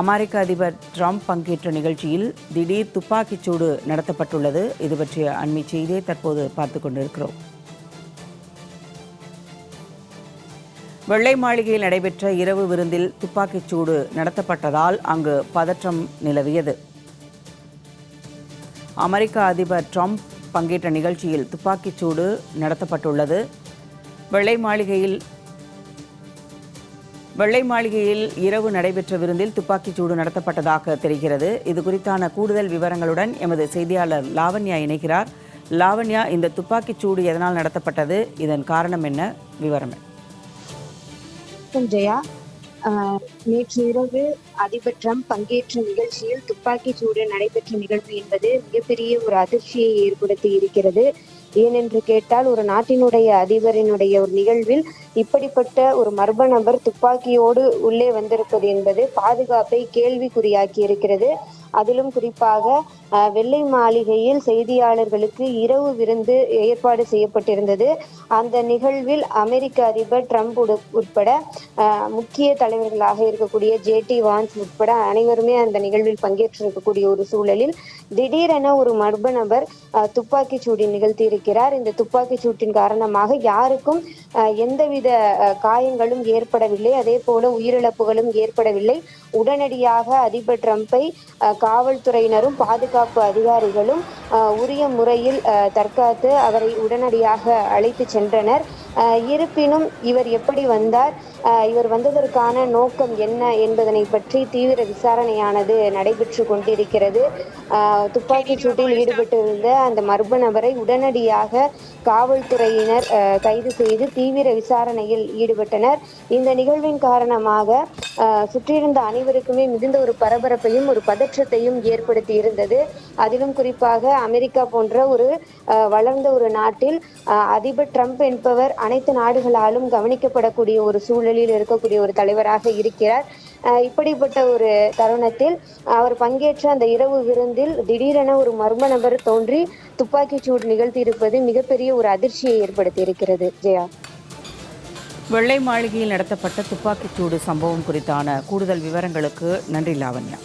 அமெரிக்க அதிபர் ட்ரம்ப் பங்கேற்ற நிகழ்ச்சியில் திடீர் துப்பாக்கிச்சூடு நடத்தப்பட்டுள்ளது. இது பற்றிய அண்மை செய்தியை தற்போது பார்த்துக் கொண்டிருக்கிறோம். வெள்ளை மாளிகையில் நடைபெற்ற இரவு விருந்தில் துப்பாக்கிச்சூடு நடத்தப்பட்டதால் அங்கு பதற்றம் நிலவியது. அமெரிக்க அதிபர் ட்ரம்ப் பங்கேற்ற நிகழ்ச்சியில் துப்பாக்கிச்சூடு நடத்தப்பட்டுள்ளது. வெள்ளை மாளிகையில் இரவு நடைபெற்ற விருந்தில் துப்பாக்கிச்சூடு நடத்தப்பட்டதாக தெரிகிறது. இது குறித்தான கூடுதல் விவரங்களுடன் எமது செய்தியாளர் லாவண்யா இணைகிறார். லாவண்யா, இந்த துப்பாக்கிச்சூடு எதனால் நடத்தப்பட்டது? இதன் காரணம் என்ன? விவரம் ஜெயா, நேற்று இரவு அதிபர் ட்ரம்ப் பங்கேற்ற நிகழ்ச்சியில் துப்பாக்கி சூடு நடைபெற்ற நிகழ்வு என்பது மிகப்பெரிய ஒரு அதிர்ச்சியை ஏற்படுத்தி இருக்கிறது. ஏனென்று கேட்டால், ஒரு நாட்டினுடைய அதிபரினுடைய ஒரு நிகழ்வில் இப்படிப்பட்ட ஒரு மர்ம நபர் துப்பாக்கியோடு உள்ளே வந்திருப்பது என்பது பாதுகாப்பை கேள்விக்குறியாக்கி இருக்கிறது. அதிலும் குறிப்பாக வெள்ளை மாளிகையில் செய்தியாளர்களுக்கு இரவு விருந்து ஏற்பாடு செய்யப்பட்டிருந்தது. அந்த நிகழ்வில் அமெரிக்க அதிபர் ட்ரம்ப் உட்பட முக்கிய தலைவர்களாக இருக்கக்கூடிய ஜேடி வான்ஸ் உட்பட அனைவருமே அந்த நிகழ்வில் பங்கேற்றிருக்கக்கூடிய ஒரு சூழலில் திடீரென ஒரு மர்ம நபர் துப்பாக்கி சூடு நிகழ்த்தி இருக்கிறார். இந்த துப்பாக்கி சூட்டின் காரணமாக யாருக்கும் எந்தவித காயங்களும் ஏற்படவில்லை, அதே போல உயிரிழப்புகளும் ஏற்படவில்லை. உடனடியாக அதிபர் ட்ரம்பை காவல்துறையினரும் பாதுகாப்பு அதிகாரிகளும் உரிய முறையில் தற்காத்து அவரை உடனடியாக அழைத்து சென்றனர். இருப்பினும் இவர் எப்படி வந்தார், இவர் வந்ததற்கான நோக்கம் என்ன என்பதனை பற்றி தீவிர விசாரணையானது நடைபெற்று கொண்டிருக்கிறது. துப்பாக்கி சூட்டில் ஈடுபட்டிருந்த அந்த மர்ம நபரை உடனடியாக காவல்துறையினர் கைது செய்து தீவிர விசாரணையில் ஈடுபட்டனர். இந்த நிகழ்வின் காரணமாக சுற்றியிருந்த அனைவருக்குமே மிகுந்த ஒரு பரபரப்பையும் ஒரு பதற்றத்தையும் ஏற்படுத்தி இருந்தது. அதிலும் குறிப்பாக அமெரிக்கா போன்ற ஒரு வளர்ந்த ஒரு நாட்டில் அதிபர் ட்ரம்ப் என்பவர் அனைத்து நாடுகளாலும் கவனிக்கப்படக்கூடிய ஒரு சூழலில் இருக்கக்கூடிய ஒரு தலைவராக இருக்கிறார். இப்படிப்பட்ட ஒரு தருணத்தில் அவர் பங்கேற்ற அந்த இரவு விருந்தில் திடீரென ஒரு மர்ம நபர் தோன்றி துப்பாக்கிச்சூடு நிகழ்த்தி இருப்பது மிகப்பெரிய ஒரு அதிர்ச்சியை ஏற்படுத்தி இருக்கிறது. ஜெயா, வெள்ளை மாளிகையில் நடத்தப்பட்ட துப்பாக்கிச்சூடு சம்பவம் குறித்தான கூடுதல் விவரங்களுக்கு நன்றி லாவண்யா.